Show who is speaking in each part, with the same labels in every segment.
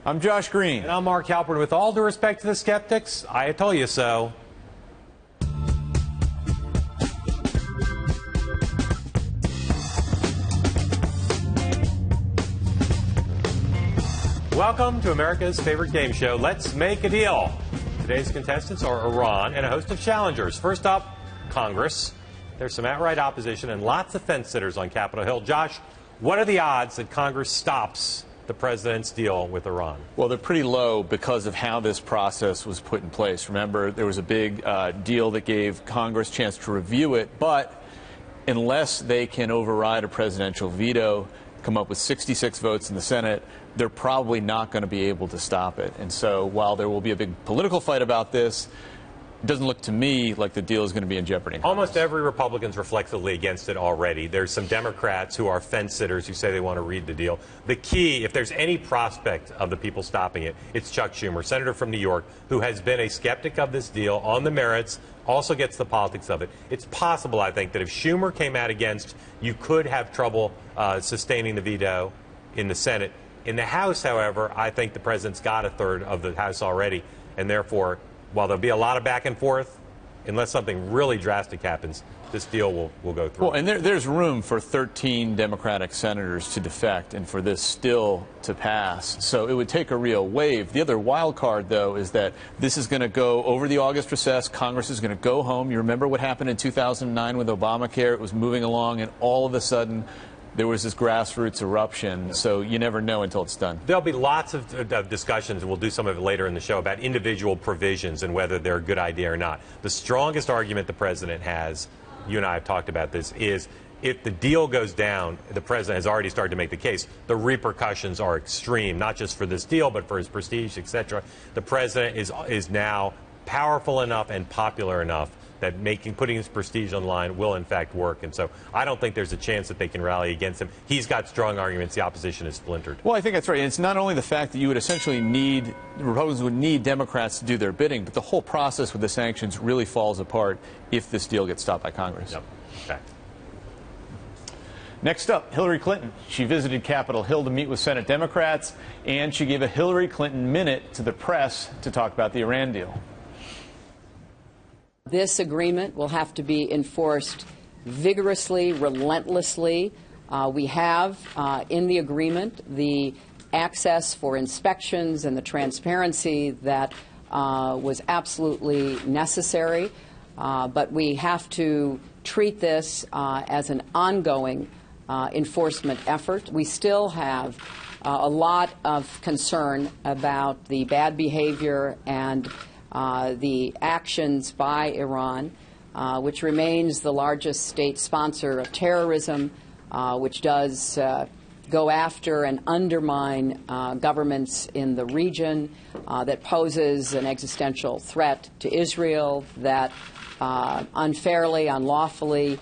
Speaker 1: I'm Josh Green.
Speaker 2: And I'm Mark Halperin. With all due respect to the skeptics, I told you so. Welcome to America's favorite game show, Let's Make a Deal. Today's contestants are Iran and a host of challengers. First up, Congress. There's some outright opposition and lots of fence-sitters on Capitol Hill. Josh, what are the odds that Congress stops the president's deal with Iran?
Speaker 1: Well, they're pretty low because of how this process was put in place. Remember, there was a big deal that gave Congress a chance to review it, but unless they can override a presidential veto, come up with 66 votes in the Senate, they're probably not going to be able to stop it. And so while there will be a big political fight about this, it doesn't look to me like the deal is going to be in jeopardy.
Speaker 2: Almost every Republican's reflexively against it already. There's some Democrats who are fence-sitters who say they want to read the deal. The key, if there's any prospect of the people stopping it, it's Chuck Schumer, senator from New York, who has been a skeptic of this deal on the merits, also gets the politics of it. It's possible, I think, that if Schumer came out against, you could have trouble sustaining the veto in the Senate. In the House, however, I think the president's got a third of the House already, and therefore, while there'll be a lot of back and forth, unless something really drastic happens, this deal will go through.
Speaker 1: Well, and there's room for 13 Democratic senators to defect and for this still to pass. So it would take a real wave. The other wild card, though, is that this is going to go over the August recess. Congress is going to go home. You remember what happened in 2009 with Obamacare? It was moving along, and all of a sudden, there was this grassroots eruption, so you never know until it's done.
Speaker 2: There'll be lots of discussions, and we'll do some of it later in the show, about individual provisions and whether they're a good idea or not. The strongest argument the president has, you and I have talked about this, is if the deal goes down, the president has already started to make the case, the repercussions are extreme, not just for this deal, but for his prestige, etc. The president is now powerful enough and popular enough that putting his prestige on the line will, in fact, work. And so I don't think there's a chance that they can rally against him. He's got strong arguments. The opposition is splintered.
Speaker 1: Well, I think that's right. And it's not only the fact that you would essentially need, Republicans would need Democrats to do their bidding, but the whole process with the sanctions really falls apart if this deal gets stopped by Congress.
Speaker 2: Yep. Fact.
Speaker 1: Next up, Hillary Clinton. She visited Capitol Hill to meet with Senate Democrats, and she gave a Hillary Clinton minute to the press to talk about the Iran deal.
Speaker 3: This agreement will have to be enforced vigorously, relentlessly. We have in the agreement the access for inspections and the transparency that was absolutely necessary. But we have to treat this as an ongoing enforcement effort. We still have a lot of concern about the bad behavior and the actions by Iran, which remains the largest state sponsor of terrorism, which does go after and undermine governments in the region, that poses an existential threat to Israel, that unfairly, unlawfully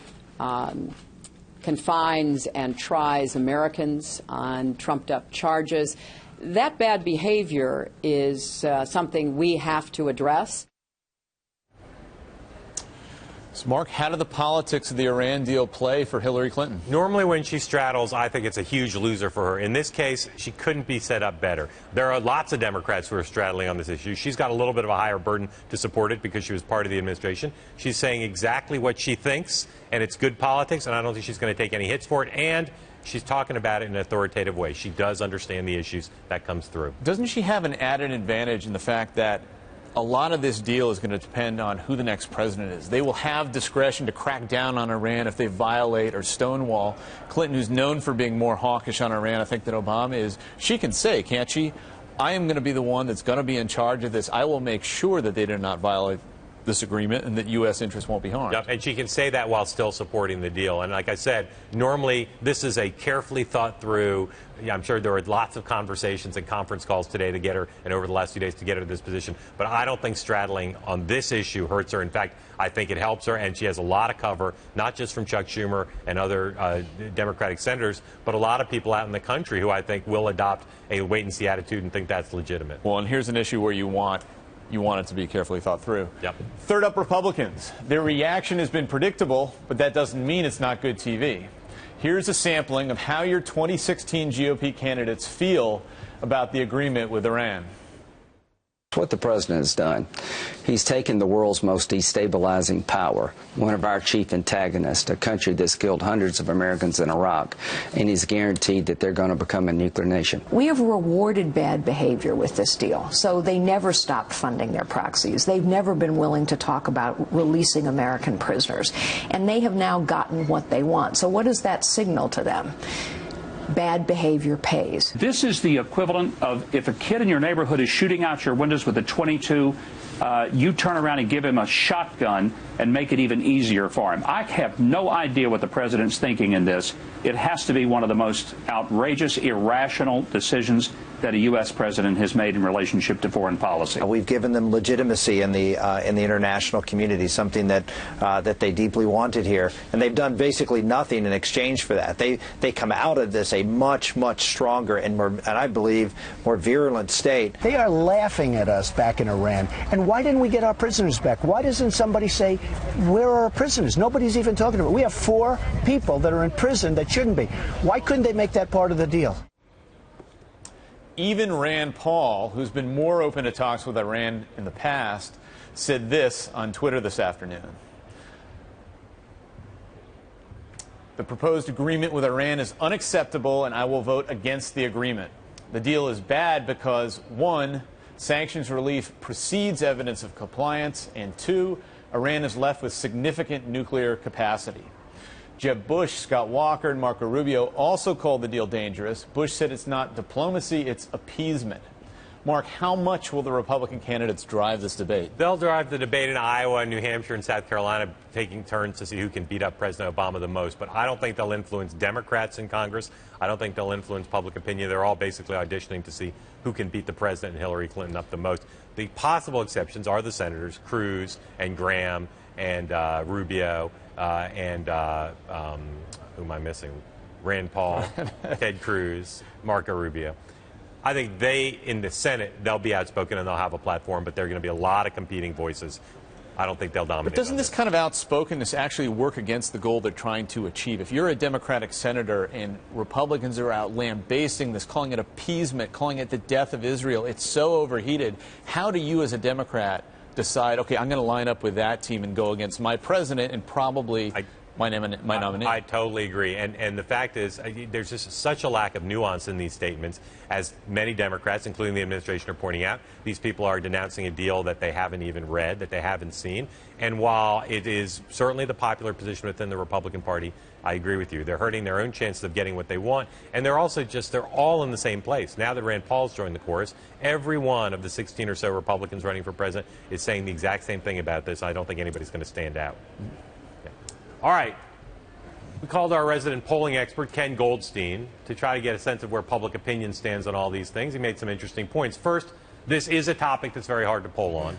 Speaker 3: confines and tries Americans on trumped-up charges. That bad behavior is something we have to address.
Speaker 1: So, Mark, how do the politics of the Iran deal play for Hillary Clinton?
Speaker 2: Normally when she straddles, I think it's a huge loser for her. In this case, she couldn't be set up better. There are lots of Democrats who are straddling on this issue. She's got a little bit of a higher burden to support it because she was part of the administration. She's saying exactly what she thinks, and it's good politics, and I don't think she's going to take any hits for it. And she's talking about it in an authoritative way. She does understand the issues. That comes through.
Speaker 1: Doesn't she have an added advantage in the fact that a lot of this deal is going to depend on who the next president is? They will have discretion to crack down on Iran if they violate or stonewall. Clinton, who's known for being more hawkish on Iran, I think, than Obama is, she can say, can't she, I am going to be the one that's going to be in charge of this. I will make sure that they do not violate this agreement and that U.S. interests won't be harmed.
Speaker 2: Yep, and she can say that while still supporting the deal. And like I said, normally this is a carefully thought through. I'm sure there were lots of conversations and conference calls today to get her, and over the last few days to get her to this position. But I don't think straddling on this issue hurts her. In fact, I think it helps her, and she has a lot of cover, not just from Chuck Schumer and other Democratic senators, but a lot of people out in the country who I think will adopt a wait-and-see attitude and think that's legitimate.
Speaker 1: Well, and here's an issue where you want it to be carefully thought through.
Speaker 2: Yep.
Speaker 1: Third up, Republicans. Their reaction has been predictable, but that doesn't mean it's not good TV. Here's a sampling of how your 2016 GOP candidates feel about the agreement with Iran.
Speaker 4: What the president has done, he's taken the world's most destabilizing power, one of our chief antagonists, a country that's killed hundreds of Americans in Iraq, and he's guaranteed that they're going to become a nuclear nation.
Speaker 5: We have rewarded bad behavior with this deal, so they never stopped funding their proxies. They've never been willing to talk about releasing American prisoners, and they have now gotten what they want. So what does that signal to them? Bad behavior pays.
Speaker 6: This is the equivalent of if a kid in your neighborhood is shooting out your windows with a .22, you turn around and give him a shotgun and make it even easier for him. I have no idea what the president's thinking in this. It has to be one of the most outrageous, irrational decisions that a U.S. president has made in relationship to foreign policy.
Speaker 7: We've given them legitimacy in the international community, something that they deeply wanted here, and they've done basically nothing in exchange for that. They come out of this a much stronger and more, and I believe, more virulent state.
Speaker 8: They are laughing at us back in Iran. And why didn't we get our prisoners back? Why doesn't somebody say, where are our prisoners? Nobody's even talking about it. We have 4 people that are in prison that shouldn't be. Why couldn't they make that part of the deal?
Speaker 1: Even Rand Paul, who's been more open to talks with Iran in the past, said this on Twitter this afternoon. The proposed agreement with Iran is unacceptable, and I will vote against the agreement. The deal is bad because, 1, sanctions relief precedes evidence of compliance, and 2, Iran is left with significant nuclear capacity. Jeb Bush, Scott Walker, and Marco Rubio also called the deal dangerous. Bush said it's not diplomacy, it's appeasement. Mark, how much will the Republican candidates drive this debate?
Speaker 2: They'll drive the debate in Iowa, New Hampshire, and South Carolina, taking turns to see who can beat up President Obama the most. But I don't think they'll influence Democrats in Congress. I don't think they'll influence public opinion. They're all basically auditioning to see who can beat the president and Hillary Clinton up the most. The possible exceptions are the senators, Cruz and Graham and Rubio and who am I missing? Rand Paul, Ted Cruz, Marco Rubio. I think in the Senate, they'll be outspoken and they'll have a platform, but there are going to be a lot of competing voices. I don't think they'll dominate.
Speaker 1: But doesn't this kind of outspokenness actually work against the goal they're trying to achieve? If you're a Democratic senator and Republicans are out lambasting this, calling it appeasement, calling it the death of Israel, it's so overheated. How do you as a Democrat decide, okay, I'm going to line up with that team and go against my president and probably my nominee?
Speaker 2: I totally agree. And the fact is, there's just such a lack of nuance in these statements, as many Democrats, including the administration, are pointing out. These people are denouncing a deal that they haven't even read, that they haven't seen. And while it is certainly the popular position within the Republican Party, I agree with you. They're hurting their own chances of getting what they want. And they're also they're all in the same place. Now that Rand Paul's joined the chorus, every one of the 16 or so Republicans running for president is saying the exact same thing about this. I don't think anybody's going to stand out. All right. We called our resident polling expert, Ken Goldstein, to try to get a sense of where public opinion stands on all these things. He made some interesting points. First, this is a topic that's very hard to poll on.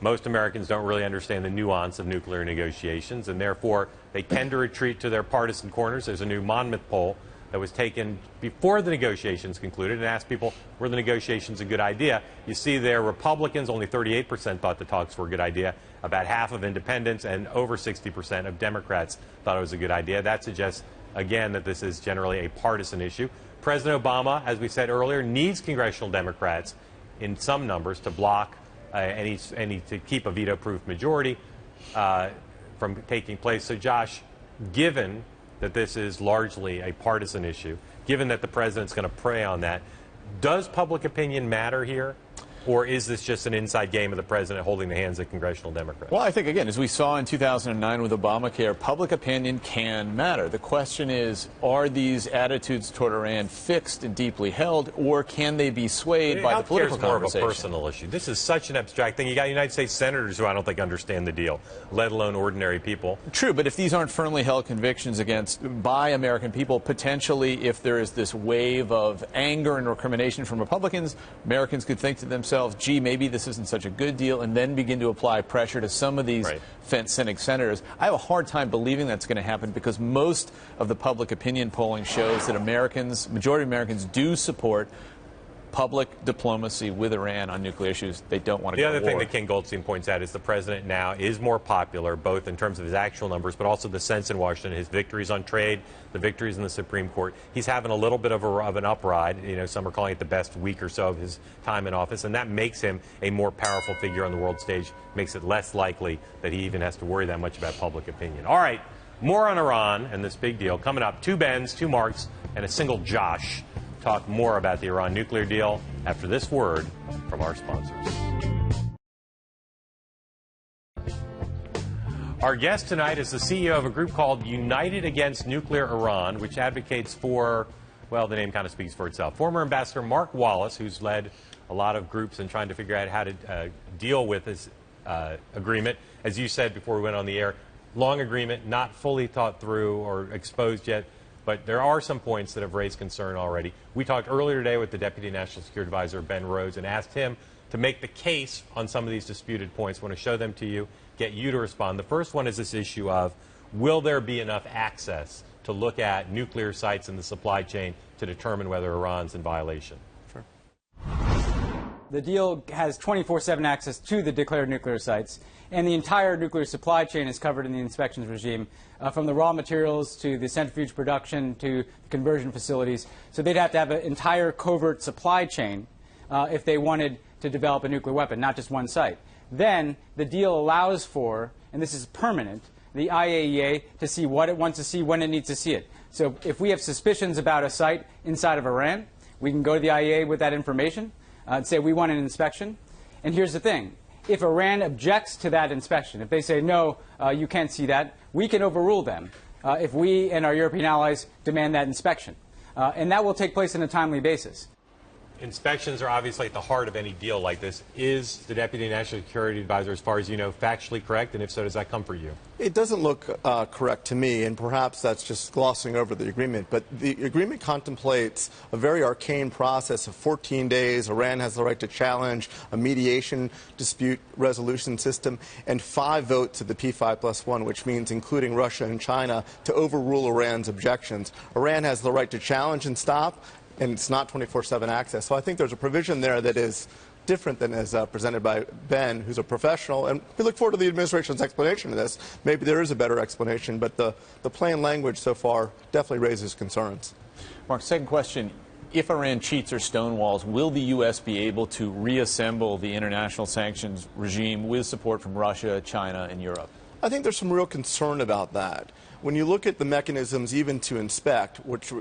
Speaker 2: Most Americans don't really understand the nuance of nuclear negotiations, and therefore they tend to retreat to their partisan corners. There's a new Monmouth poll that was taken before the negotiations concluded and asked people, were the negotiations a good idea? You see there, Republicans, only 38% thought the talks were a good idea. About half of independents and over 60% of Democrats thought it was a good idea. That suggests, again, that this is generally a partisan issue. President Obama, as we said earlier, needs congressional Democrats in some numbers to block to keep a veto-proof majority from taking place. So, Josh, given that this is largely a partisan issue, given that the president's going to prey on that, does public opinion matter here? Or is this just an inside game of the president holding the hands of congressional Democrats?
Speaker 1: Well, I think, again, as we saw in 2009 with Obamacare, public opinion can matter. The question is, are these attitudes toward Iran fixed and deeply held, or can they be swayed by the political conversation?
Speaker 2: More of a personal issue. This is such an abstract thing. You got United States senators who I don't think understand the deal, let alone ordinary people.
Speaker 1: True, but if these aren't firmly held convictions by American people, potentially if there is this wave of anger and recrimination from Republicans, Americans could think to themselves, gee, maybe this isn't such a good deal, and then begin to apply pressure to some of these fence-sitting senators. I have a hard time believing that's going to happen because most of the public opinion polling shows that majority of Americans do support public diplomacy with Iran on nuclear issues. They don't want to go to war.
Speaker 2: The other thing that Ken Goldstein points out is the president now is more popular, both in terms of his actual numbers, but also the sense in Washington, his victories on trade, the victories in the Supreme Court. He's having a little bit of an upride. You know, some are calling it the best week or so of his time in office, and that makes him a more powerful figure on the world stage, makes it less likely that he even has to worry that much about public opinion. All right, more on Iran and this big deal. Coming up, 2 Bens, 2 Marks, and a single Josh. Talk more about the Iran nuclear deal after this word from our sponsors. Our guest tonight is the CEO of a group called United Against Nuclear Iran, which advocates for, well, the name kind of speaks for itself. Former Ambassador Mark Wallace, who's led a lot of groups in trying to figure out how to deal with this agreement. As you said before we went on the air, long agreement, not fully thought through or exposed yet. But there are some points that have raised concern already. We talked earlier today with the Deputy National Security Advisor, Ben Rhodes, and asked him to make the case on some of these disputed points. I want to show them to you, get you to respond. The first one is this issue of, will there be enough access to look at nuclear sites in the supply chain to determine whether Iran's in violation?
Speaker 9: Sure. The deal has 24/7 access to the declared nuclear sites, and the entire nuclear supply chain is covered in the inspections regime, from the raw materials to the centrifuge production to the conversion facilities. So they'd have to have an entire covert supply chain if they wanted to develop a nuclear weapon, not just one site. Then the deal allows for, and this is permanent, the IAEA to see what it wants to see when it needs to see it. So if we have suspicions about a site inside of Iran, we can go to the IAEA with that information and say we want an inspection. And here's the thing. If Iran objects to that inspection, if they say, no, you can't see that, we can overrule them if we and our European allies demand that inspection. And that will take place on a timely basis.
Speaker 2: Inspections are obviously at the heart of any deal like this. Is the Deputy National Security Advisor, as far as you know, factually correct? And if so, does that come for you?
Speaker 10: It doesn't look correct to me, and perhaps that's just glossing over the agreement. But the agreement contemplates a very arcane process of 14 days. Iran has the right to challenge a mediation dispute resolution system, and 5 votes of the P5+1, which means including Russia and China, to overrule Iran's objections. Iran has the right to challenge and stop, and it's not 24/7 access. So I think there's a provision there that is different than is presented by Ben, who's a professional. And we look forward to the administration's explanation of this. Maybe there is a better explanation, but the plain language so far definitely raises concerns.
Speaker 1: Mark, second question. If Iran cheats or stonewalls, will the U.S. be able to reassemble the international sanctions regime with support from Russia, China, and Europe?
Speaker 10: I think there's some real concern about that. When you look at the mechanisms even to inspect, which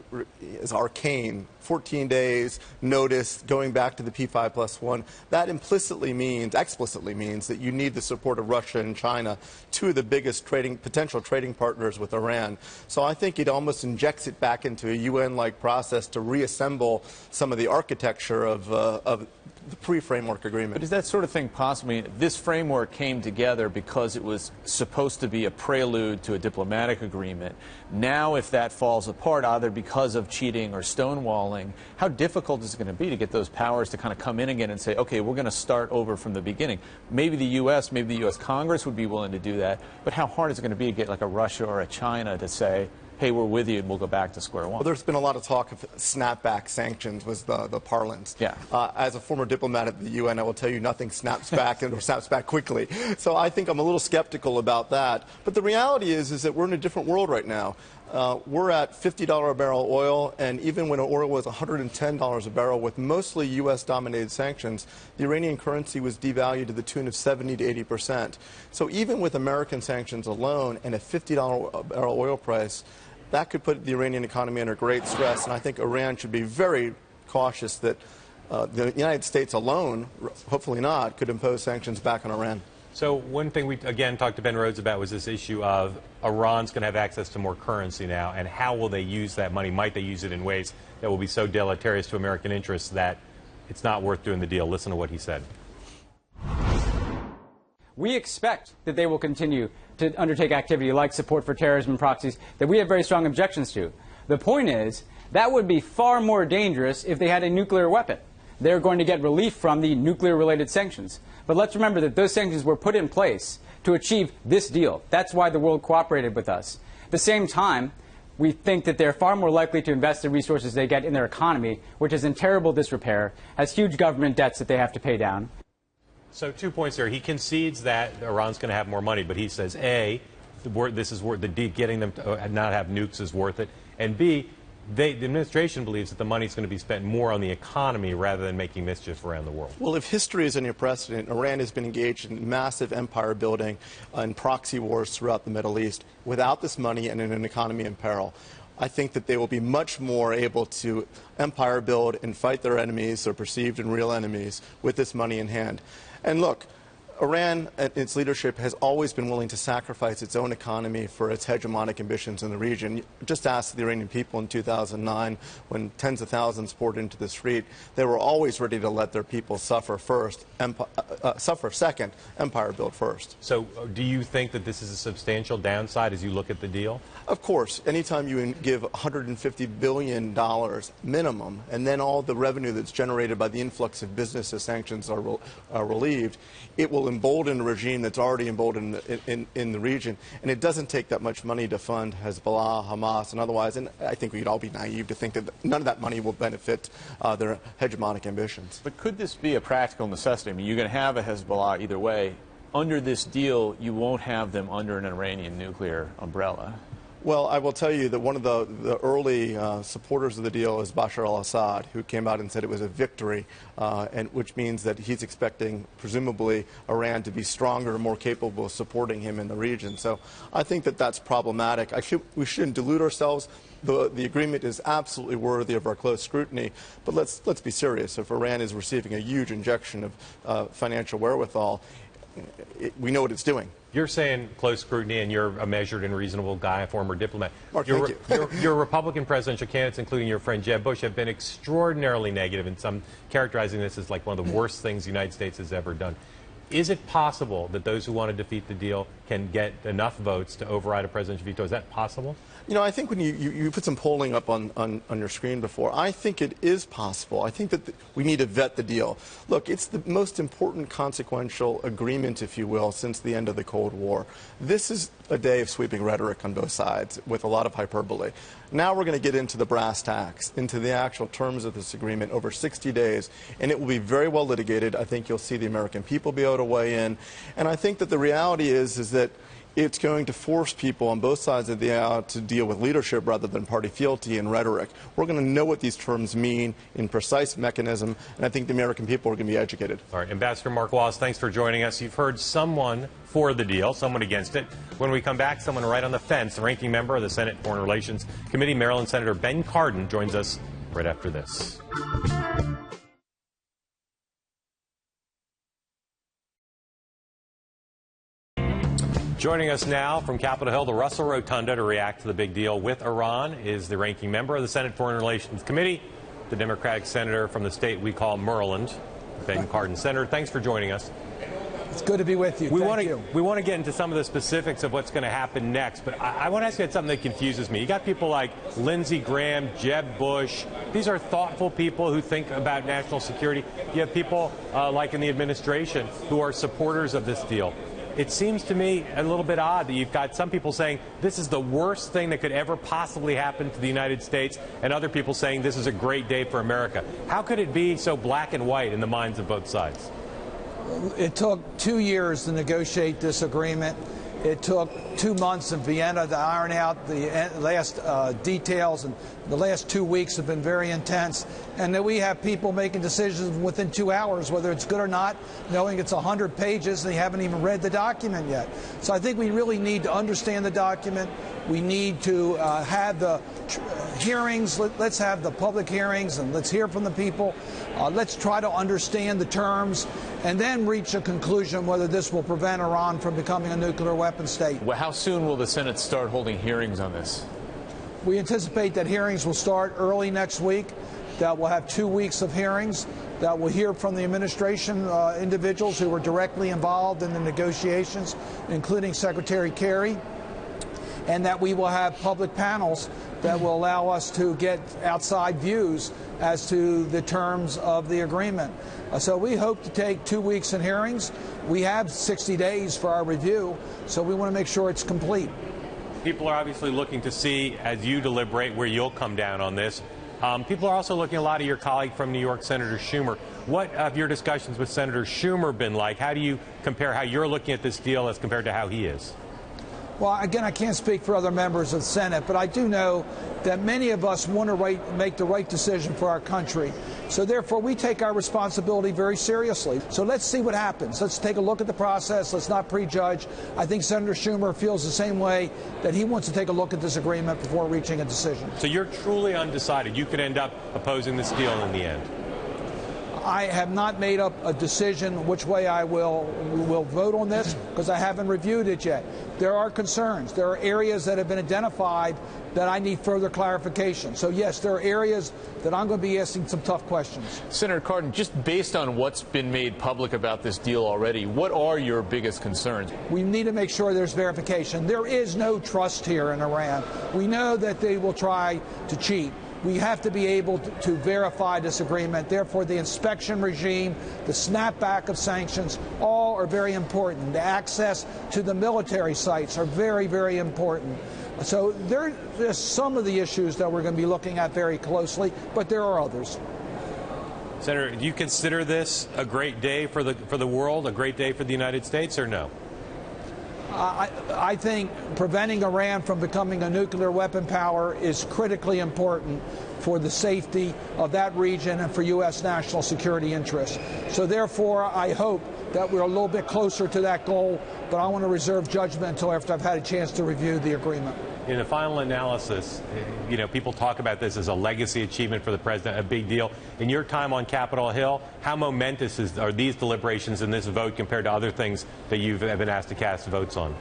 Speaker 10: is arcane, 14 days, notice, going back to the P5+1, that explicitly means that you need the support of Russia and China, 2 of the biggest potential trading partners with Iran. So I think it almost injects it back into a UN-like process to reassemble some of the architecture of the pre-framework agreement.
Speaker 1: But is that sort of thing possible? This framework came together because it was supposed to be a prelude to a diplomatic agreement. Now, if that falls apart, either because of cheating or stonewalling, how difficult is it going to be to get those powers to kind of come in again and say, okay, we're going to start over from the beginning? Maybe the U.S., maybe the U.S. Congress would be willing to do that, but how hard is it going to be to get like a Russia or a China to say, hey, we're with you and we'll go back to square one?
Speaker 10: Well, there's been a lot of talk of snapback sanctions was the parlance.
Speaker 1: Yeah.
Speaker 10: As a former diplomat at the UN, I will tell you nothing snaps back or snaps back quickly. So I think I'm a little skeptical about that. But the reality is that we're in a different world right now. We're at $50 a barrel oil, and even when oil was $110 a barrel with mostly U.S.-dominated sanctions, the Iranian currency was devalued to the tune of 70 to 80%. So even with American sanctions alone and a $50 a barrel oil price, that could put the Iranian economy under great stress, and I think Iran should be very cautious that the United States alone, hopefully not, could impose sanctions back on Iran.
Speaker 2: So one thing we, again, talked to Ben Rhodes about was this issue of Iran's going to have access to more currency now, and how will they use that money? Might they use it in ways that will be so deleterious to American interests that it's not worth doing the deal? Listen to what he said.
Speaker 9: We expect that they will continue to undertake activity like support for terrorism and proxies that we have very strong objections to. The point is, that would be far more dangerous if they had a nuclear weapon. They're going to get relief from the nuclear-related sanctions. But let's remember that those sanctions were put in place to achieve this deal. That's why the world cooperated with us. At the same time, we think that they're far more likely to invest the resources they get in their economy, which is in terrible disrepair, has huge government debts that they have to pay down.
Speaker 2: So 2 points here. He concedes that Iran's going to have more money, but he says, A, this is worth getting them to not have nukes is worth it, and B, the administration believes that the money is going to be spent more on the economy rather than making mischief around the world.
Speaker 10: Well, if history is any precedent, Iran has been engaged in massive empire building and proxy wars throughout the Middle East without this money and in an economy in peril. I think that they will be much more able to empire build and fight their enemies, their perceived and real enemies, with this money in hand. And look, Iran and its leadership has always been willing to sacrifice its own economy for its hegemonic ambitions in the region. Just ask the Iranian people in 2009 when tens of thousands poured into the street. They were always ready to let their people suffer first, suffer second, empire build first.
Speaker 2: So do you think that this is a substantial downside as you look at the deal?
Speaker 10: Of course. Anytime you give $150 billion minimum and then all the revenue that's generated by the influx of business as sanctions are relieved, it will embolden a regime that's already emboldened in the region. And it doesn't take that much money to fund Hezbollah, Hamas, and otherwise. And I think we'd all be naive to think that none of that money will benefit their hegemonic ambitions.
Speaker 1: But could this be a practical necessity? I mean, you're going to have a Hezbollah either way. Under this deal, you won't have them under an Iranian nuclear umbrella.
Speaker 10: Well, I will tell you that one of the early supporters of the deal is Bashar al-Assad, who came out and said it was a victory, and which means that he's expecting, presumably, Iran to be stronger and more capable of supporting him in the region. So I think that that's problematic. We shouldn't delude ourselves. The agreement is absolutely worthy of our close scrutiny, but let's be serious. If Iran is receiving a huge injection of financial wherewithal, we know what it's doing.
Speaker 2: You're saying close scrutiny, and you're a measured and reasonable guy, a former diplomat.
Speaker 10: Mark,
Speaker 2: your,
Speaker 10: thank you.
Speaker 2: your Republican presidential candidates, including your friend Jeb Bush, have been extraordinarily negative in some characterizing this as like one of the worst things the United States has ever done. Is it possible that those who want to defeat the deal can get enough votes to override a presidential veto? Is that possible?
Speaker 10: You know, I think when you put some polling up on your screen before, I think it is possible. I think that we need to vet the deal. Look, it's the most important consequential agreement, if you will, since the end of the Cold War. This is a day of sweeping rhetoric on both sides with a lot of hyperbole. Now we're going to get into the brass tacks, into the actual terms of this agreement over 60 days, and it will be very well litigated. I think you'll see the American people be able to weigh in. And I think that the reality is that it's going to force people on both sides of the aisle to deal with leadership rather than party fealty and rhetoric. We're going to know what these terms mean in precise mechanism, and I think the American people are going to be educated.
Speaker 2: All right, Ambassador Mark Wallace, thanks for joining us. You've heard someone for the deal, someone against it. When we come back, someone right on the fence. The ranking member of the Senate Foreign Relations Committee, Maryland Senator Ben Cardin, joins us right after this. Joining us now from Capitol Hill, the Russell Rotunda, to react to the big deal with Iran is the ranking member of the Senate Foreign Relations Committee, the Democratic senator from the state we call Maryland, Ben Cardin. Senator, thanks for joining us.
Speaker 11: It's good to be with you.
Speaker 2: We want to get into some of the specifics of what's going to happen next, but I want to ask you about something that confuses me. You got people like Lindsey Graham, Jeb Bush. These are thoughtful people who think about national security. You have people like in the administration who are supporters of this deal. It seems to me a little bit odd that you've got some people saying this is the worst thing that could ever possibly happen to the United States, and other people saying this is a great day for America. How could it be so black and white in the minds of both sides?
Speaker 11: It took 2 years to negotiate this agreement. It took 2 months in Vienna to iron out the last details, and the last 2 weeks have been very intense. And that we have people making decisions within 2 hours, whether it's good or not, knowing it's 100 pages and they haven't even read the document yet. So I think we really need to understand the document. We need to have the hearings. Let's have the public hearings and let's hear from the people. Let's try to understand the terms and then reach a conclusion whether this will prevent Iran from becoming a nuclear weapon state.
Speaker 1: Well, how soon will the Senate start holding hearings on this?
Speaker 11: We anticipate that hearings will start early next week, that we'll have 2 weeks of hearings, that we'll hear from the administration individuals who were directly involved in the negotiations, including Secretary Kerry, and that we will have public panels that will allow us to get outside views as to the terms of the agreement. So we hope to take 2 weeks in hearings. We have 60 days for our review, so we want to make sure it's complete.
Speaker 2: People are obviously looking to see, as you deliberate, where you'll come down on this. People are also looking a lot at your colleague from New York, Senator Schumer. What have your discussions with Senator Schumer been like? How do you compare how you're looking at this deal as compared to how he is?
Speaker 11: Well, again, I can't speak for other members of the Senate, but I do know that many of us want to make the right decision for our country. So therefore, we take our responsibility very seriously. So let's see what happens. Let's take a look at the process. Let's not prejudge. I think Senator Schumer feels the same way, that he wants to take a look at this agreement before reaching a decision.
Speaker 2: So you're truly undecided. You could end up opposing this deal in the end.
Speaker 11: I have not made up a decision which way I will vote on this, because I haven't reviewed it yet. There are concerns. There are areas that have been identified that I need further clarification. So yes, there are areas that I'm going to be asking some tough questions.
Speaker 1: Senator Cardin, just based on what's been made public about this deal already, what are your biggest concerns?
Speaker 11: We need to make sure there's verification. There is no trust here in Iran. We know that they will try to cheat. We have to be able to verify this agreement. Therefore, the inspection regime, the snapback of sanctions, all are very important. The access to the military sites are very, very important. So there are some of the issues that we're going to be looking at very closely, but there are others.
Speaker 2: Senator, do you consider this a great day for the world, a great day for the United States, or no?
Speaker 11: I think preventing Iran from becoming a nuclear weapon power is critically important for the safety of that region and for U.S. national security interests. So therefore, I hope that we're a little bit closer to that goal, but I want to reserve judgment until after I've had a chance to review the agreement.
Speaker 2: In the final analysis, people talk about this as a legacy achievement for the president, a big deal. In your time on Capitol Hill, how momentous are these deliberations and this vote compared to other things that you've been asked to cast votes on?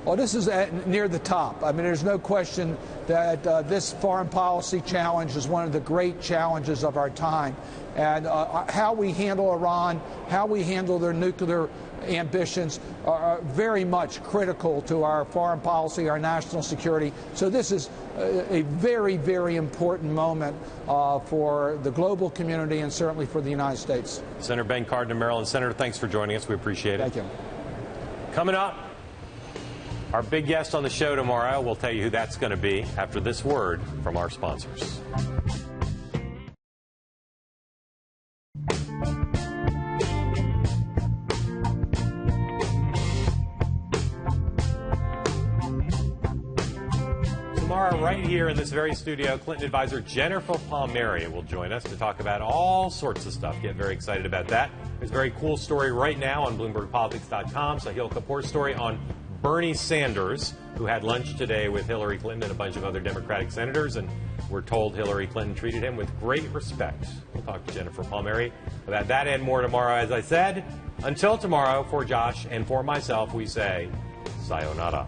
Speaker 11: Well, this is near the top. I mean, there's no question that this foreign policy challenge is one of the great challenges of our time. And how we handle Iran, how we handle their nuclear ambitions are very much critical to our foreign policy, our national security. So this is a very, very important moment for the global community and certainly for the United States.
Speaker 2: Senator Ben Cardin of Maryland. Senator, thanks for joining us. We appreciate it.
Speaker 11: Thank you.
Speaker 2: Coming up, our big guest on the show tomorrow. We'll tell you who that's going to be after this word from our sponsors. Tomorrow, right here in this very studio, Clinton advisor Jennifer Palmieri will join us to talk about all sorts of stuff. Get very excited about that. There's a very cool story right now on BloombergPolitics.com. Sahil Kapoor's story on Bernie Sanders, who had lunch today with Hillary Clinton and a bunch of other Democratic senators, and we're told Hillary Clinton treated him with great respect. We'll talk to Jennifer Palmieri about that and more tomorrow, as I said. Until tomorrow, for Josh and for myself, we say sayonara.